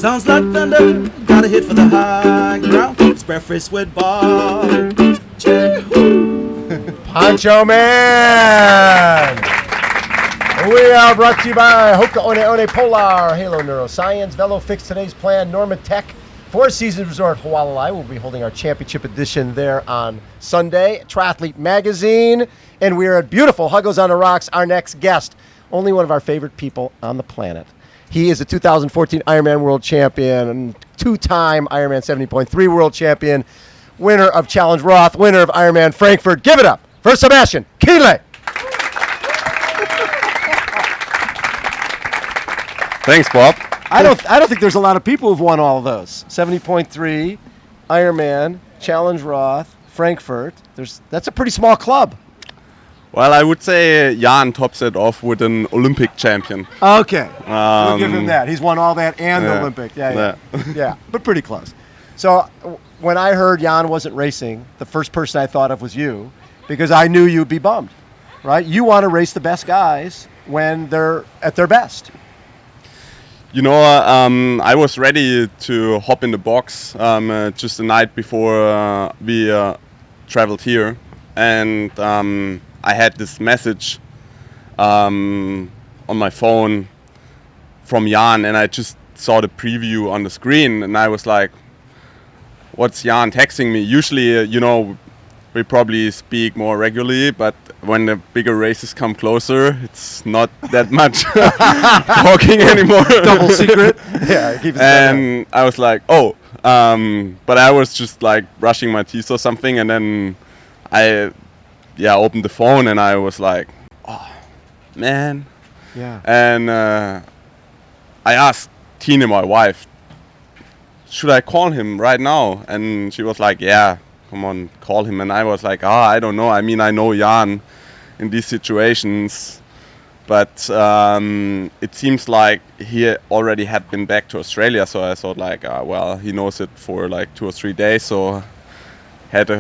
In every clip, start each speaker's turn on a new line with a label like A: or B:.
A: Sounds like thunder, gotta hit for the high ground. Spread fist with Bob.
B: Poncho Man! We are brought to you by HOKA One Polar, Halo Neuroscience, Velofix, Today's Plan, Normatec, Four Seasons Resort, Hualalai. We'll be holding our championship edition there on Sunday. Triathlete Magazine, and we are at beautiful Huggo's on the Rocks. Our next guest, only one of our favorite people on the planet. He is a 2014 Ironman World Champion, and two-time Ironman 70.3 World Champion, winner of Challenge Roth, winner of Ironman Frankfurt. Give it up for Sebastian Kienle.
C: Thanks, Bob.
B: I don't think there's a lot of people who've won all of those. 70.3, Ironman, Challenge Roth, Frankfurt. That's a pretty small club.
C: Well, I would say Jan tops it off with an Olympic champion.
B: Okay, we'll give him that. He's won all that and the Olympic. Yeah, but pretty close. So when I heard Jan wasn't racing, the first person I thought of was you, because I knew you'd be bummed, right? You want to race the best guys when they're at their best.
C: You know, I was ready to hop in the box just the night before we traveled here, and I had this message on my phone from Jan, and I just saw the preview on the screen, and I was like, what's Jan texting me? Usually, we probably speak more regularly, but when the bigger races come closer, it's not that much talking anymore.
B: Double secret. Yeah, keep it
C: and I was like, but I was just like brushing my teeth or something, and then I opened the phone, and I was like, oh, man.
B: Yeah.
C: And I asked Tina, my wife, should I call him right now? And she was like, yeah, come on, call him. And I was like, I don't know. I mean, I know Jan in these situations, but it seems like he already had been back to Australia. So I thought like, well, he knows it for like 2 or 3 days. So had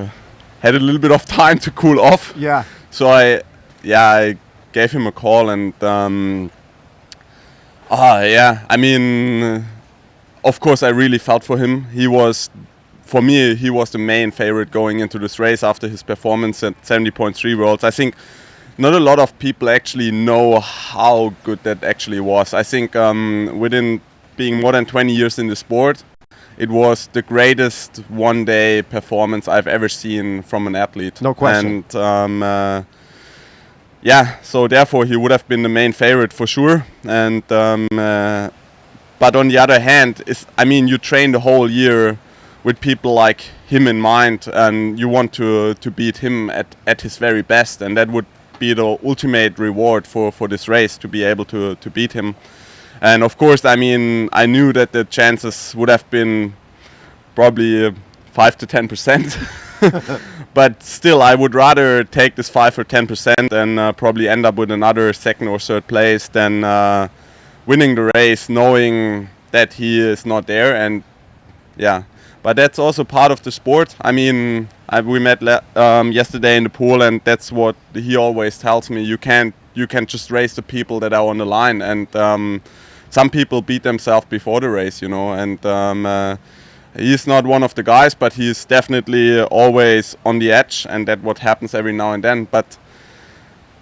C: a little bit of time to cool off.
B: Yeah.
C: So I gave him a call, and I mean, of course I really felt for him. For me, he was the main favorite going into this race after his performance at 70.3 Worlds. I think not a lot of people actually know how good that actually was. I think within being more than 20 years in the sport, it was the greatest one-day performance I've ever seen from an athlete.
B: No question.
C: And so therefore he would have been the main favorite for sure. And but on the other hand, you train the whole year with people like him in mind, and you want to beat him at his very best, and that would be the ultimate reward for this race, to be able to beat him. And of course, I knew that the chances would have been probably 5 to 10%. But still, I would rather take this 5 or 10% and probably end up with another second or third place than winning the race, knowing that he is not there. And but that's also part of the sport. We met yesterday in the pool, and that's what he always tells me. You can't just race the people that are on the line, and some people beat themselves before the race, and he's not one of the guys, but he's definitely always on the edge, and that's what happens every now and then. But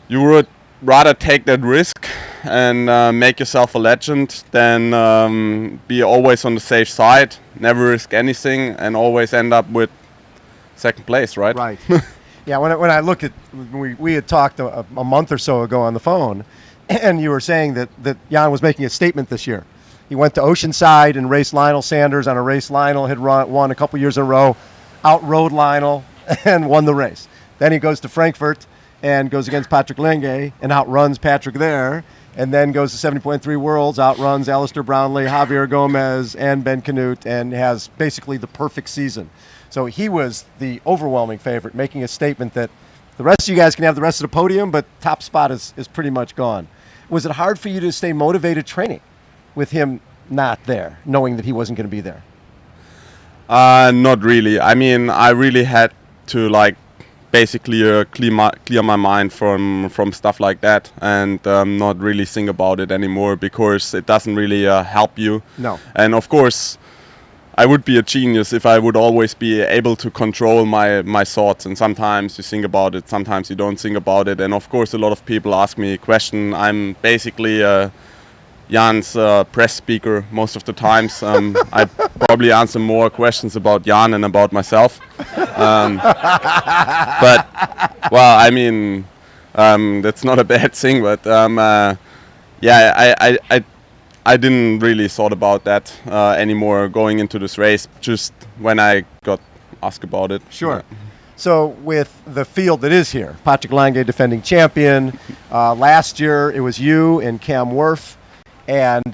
C: you would rather take that risk and make yourself a legend than be always on the safe side, never risk anything, and always end up with second place, right?
B: Right. Yeah, when I look at, we had talked a month or so ago on the phone, and you were saying that Jan was making a statement this year. He went to Oceanside and raced Lionel Sanders on a race Lionel had won a couple years in a row, outrode Lionel and won the race. Then he goes to Frankfurt and goes against Patrick Lange and outruns Patrick there, and then goes to 70.3 Worlds, outruns Alistair Brownlee, Javier Gomez, and Ben Canute, and has basically the perfect season. So he was the overwhelming favorite, making a statement that the rest of you guys can have the rest of the podium, but top spot is pretty much gone. Was it hard for you to stay motivated training with him not there, knowing that he wasn't going to be there?
C: Not really. I really had to basically clear my mind from stuff like that, and not really think about it anymore, because it doesn't really help you.
B: No.
C: And of course, I would be a genius if I would always be able to control my thoughts, and sometimes you think about it, sometimes you don't think about it. And of course, a lot of people ask me a question. I'm basically Jan's press speaker most of the times. I probably answer more questions about Jan than about myself. But, well, I mean, that's not a bad thing, but yeah, I didn't really thought about that anymore going into this race, just when I got asked about it.
B: Sure. So with the field that is here, Patrick Lange defending champion, last year it was you and Cam Wurf, and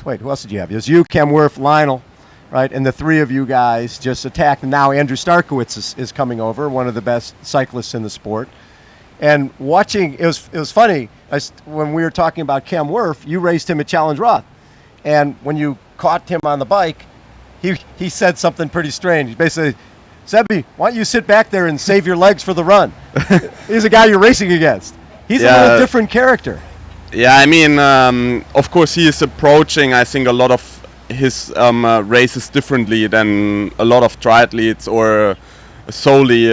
B: wait, who else did you have? It was you, Cam Wurf, Lionel, right? And the three of you guys just attacked. And now Andrew Starkowitz is coming over, one of the best cyclists in the sport. And watching, it was funny, when we were talking about Cam Wurf, you raced him at Challenge Roth. And when you caught him on the bike, he said something pretty strange. He basically, Sebi, why don't you sit back there and save your legs for the run? He's a guy you're racing against. He's a little different character.
C: Yeah, I mean, of course he is approaching, I think, a lot of his races differently than a lot of triathletes or solely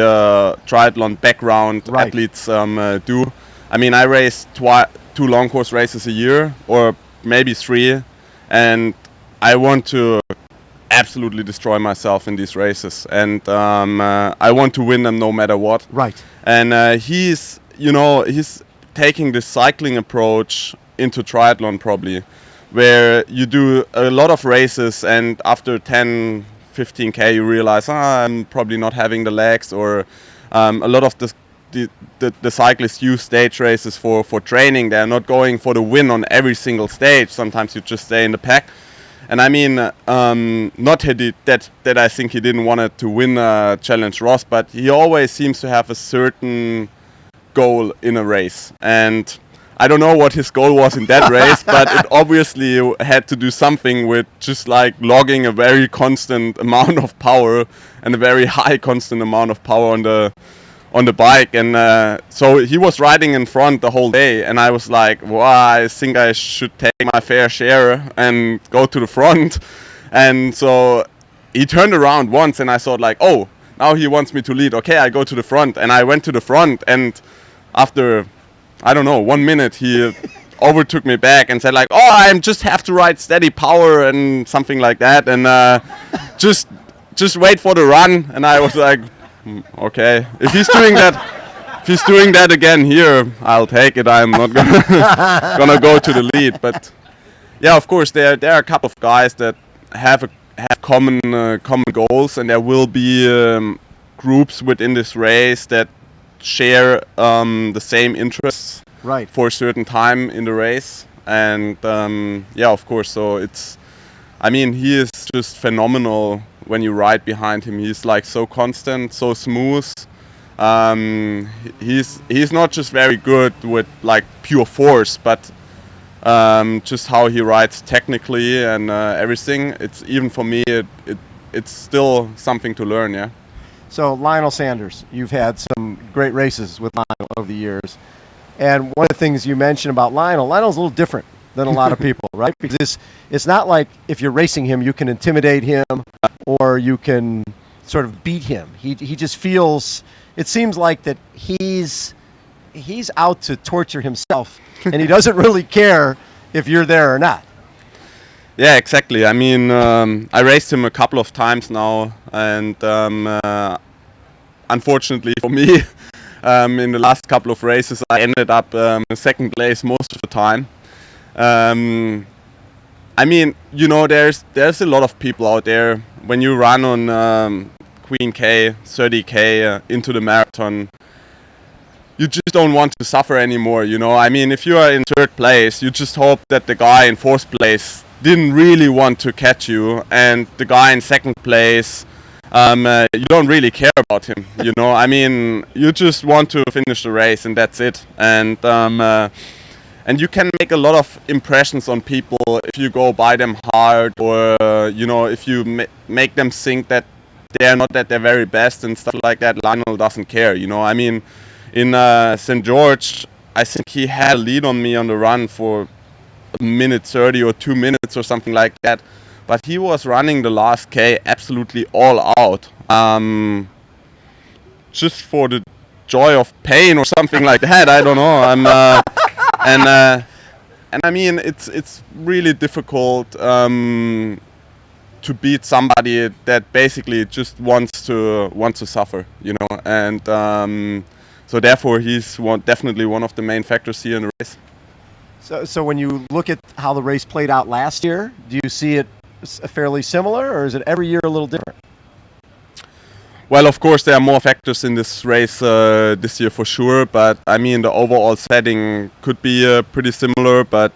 C: triathlon background athletes do. I mean, I race 2 long course races a year, or maybe 3, and I want to absolutely destroy myself in these races, and I want to win them no matter what.
B: Right.
C: And he's taking this cycling approach into triathlon, probably, where you do a lot of races, and after 10, 15k you realize, I'm probably not having the legs, or a lot of the cyclists use stage races for training. They're not going for the win on every single stage. Sometimes you just stay in the pack. And I mean, not that I think he didn't want to win Challenge Ross, but he always seems to have a certain goal in a race. And I don't know what his goal was in that race, but it obviously had to do something with just like logging a very constant amount of power and a very high constant amount of power on the bike. And so he was riding in front the whole day, and I was like, well, I think I should take my fair share and go to the front. And so he turned around once, and I thought like, oh, now he wants me to lead. Okay, I go to the front. And I went to the front, and after, I don't know, 1 minute, he overtook me back and said like, oh, I just have to ride steady power and something like that, and just wait for the run. And I was like, okay, if he's doing that again here, I'll take it. I'm not gonna go to the lead. But yeah, of course, there are a couple of guys that have common goals, and there will be groups within this race that share the same interests for a certain time in the race. And yeah, of course, so he is just phenomenal when you ride behind him. He's like so constant, so smooth. He's not just very good with like pure force, but just how he rides technically and everything. It's even for me, it's still something to learn. Yeah.
B: So Lionel Sanders, you've had some great races with Lionel over the years. And one of the things you mentioned about Lionel's a little different than a lot of people, right? Because it's not like if you're racing him, you can intimidate him or you can sort of beat him. He just feels, it seems like that he's out to torture himself, and he doesn't really care if you're there or not.
C: Yeah, exactly. I mean, I raced him a couple of times now, and unfortunately for me, in the last couple of races, I ended up second place most of the time. I mean, there's a lot of people out there. When you run on Queen K, 30k into the marathon, you just don't want to suffer anymore. I mean, if you are in third place, you just hope that the guy in fourth place didn't really want to catch you, and the guy in second place, you don't really care about him. I mean, you just want to finish the race, and that's it. And you can make a lot of impressions on people if you go by them hard, or if you make them think that they're not at their very best and stuff like that, Lionel doesn't care. You know, I mean, in St. George, I think he had a lead on me on the run for a minute 30 or 2 minutes or something like that. But he was running the last K absolutely all out, just for the joy of pain or something like that. I don't know. And I mean, it's really difficult to beat somebody that basically just wants to suffer, you know. And so therefore, he's definitely one of the main factors here in the race.
B: So when you look at how the race played out last year, do you see it fairly similar, or is it every year a little different?
C: Well, of course, there are more factors in this race this year for sure, but I mean, the overall setting could be pretty similar. But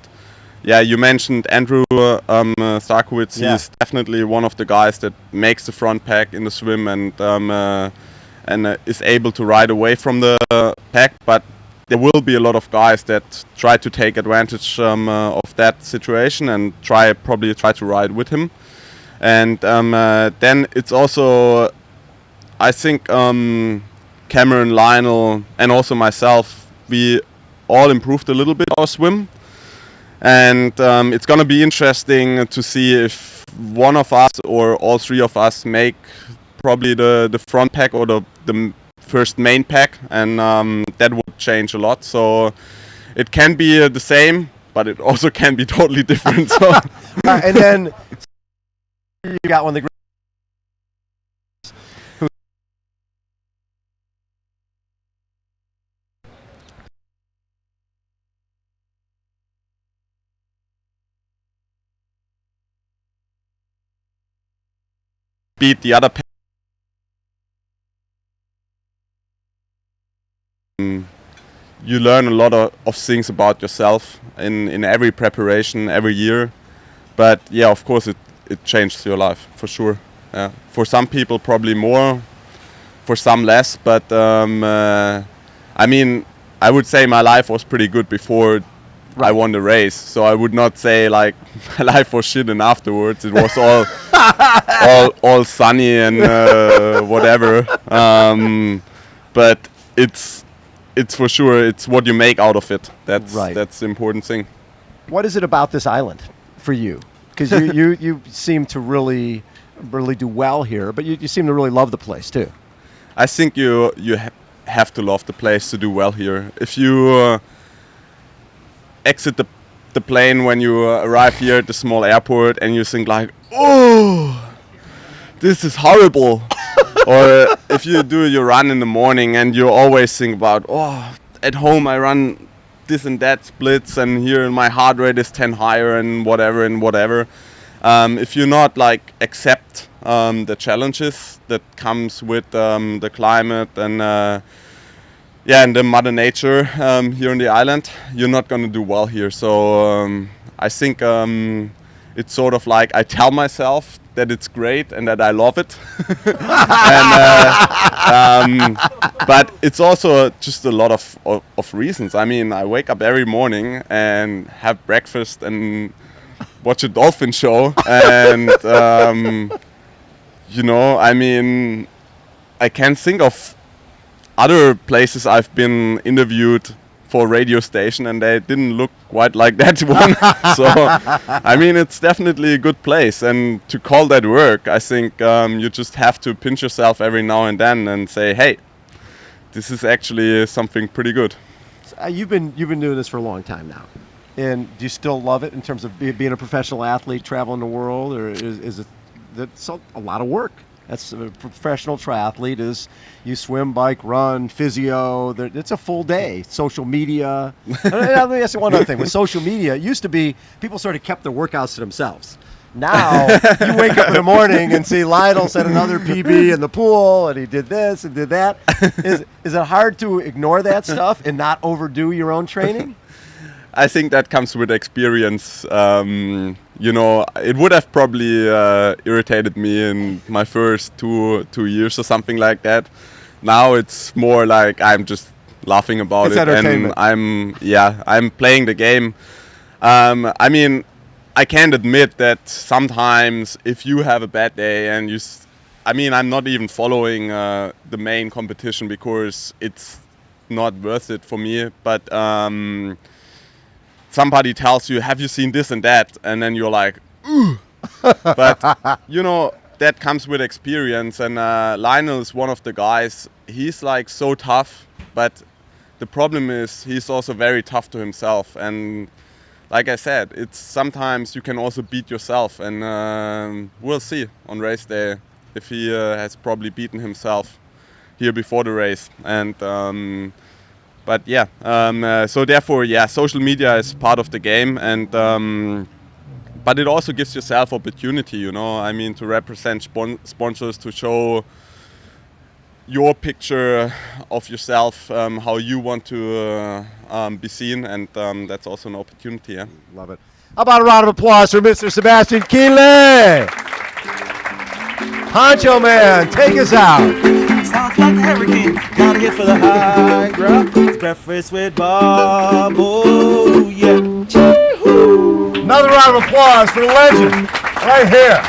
C: yeah, you mentioned Andrew Starkowitz.
B: Yeah.
C: He's definitely one of the guys that makes the front pack in the swim and is able to ride away from the pack. But there will be a lot of guys that try to take advantage of that situation and probably try to ride with him. And then it's also, I think, Cameron, Lionel, and also myself, we all improved a little bit our swim. And it's going to be interesting to see if one of us or all three of us make probably the front pack or the first main pack, and that would change a lot. So it can be the same, but it also can be totally different. So.
B: And then you got one of the
C: beat the other pack. You learn a lot of things about yourself in every preparation, every year. But yeah, of course, it changed your life, for sure. Yeah. For some people, probably more. For some, less. But I mean, I would say my life was pretty good before I won the race. So I would not say like my life was shit and afterwards. It was all sunny and whatever. But it's for sure, it's what you make out of it. That's the important thing.
B: What is it about this island for you? Because you seem to really do well here, but you seem to really love the place too.
C: I think you have to love the place to do well here. If you exit the plane when you arrive here at the small airport and you think like, oh, this is horrible. Or if you do your run in the morning and you always think about, oh, at home I run this and that splits and here my heart rate is 10 higher and whatever. If you not like accept the challenges that comes with the climate and and the mother nature here on the island, you're not going to do well here. So I think it's sort of like I tell myself that it's great and that I love it. But it's also just a lot of reasons. I mean, I wake up every morning and have breakfast and watch a dolphin show. And, you know, I mean, I can't think of other places I've been interviewed for a radio station and they didn't look quite like that one. So, I mean, it's definitely a good place. And to call that work, I think you just have to pinch yourself every now and then and say, hey, this is actually something pretty good.
B: You've been doing this for a long time now. And do you still love it in terms of being a professional athlete, traveling the world, or is it that's a lot of work? That's a professional triathlete. Is you swim, bike, run, physio. It's a full day. Social media. Let me ask you one other thing. With social media, it used to be people sort of kept their workouts to themselves. Now you wake up in the morning and see Lionel set another PB in the pool, and he did this and did that. Is it hard to ignore that stuff and not overdo your own training?
C: I think that comes with experience. You know, it would have probably irritated me in my first two years or something like that. Now it's more like I'm just laughing about it, and I'm playing the game. I mean, I can't admit that sometimes if you have a bad day and I mean, I'm not even following the main competition because it's not worth it for me. But somebody tells you, have you seen this and that? And then you're like, ooh. But, you know, that comes with experience. And Lionel is one of the guys, he's like so tough. But the problem is he's also very tough to himself. And like I said, it's sometimes you can also beat yourself. And we'll see on race day if he has probably beaten himself here before the race. And but yeah, so therefore, yeah, social media is part of the game, and but it also gives yourself opportunity, you know. I mean, to represent sponsors, to show your picture of yourself, how you want to be seen, and that's also an opportunity. Yeah.
B: Love it. How about a round of applause for Mr. Sebastian Kienle? Poncho Man, take us out.
A: Sounds like a hurricane. Gotta hit for the high ground. It's breakfast with Bob. Oh, yeah.
B: Another round of applause for the legend right here.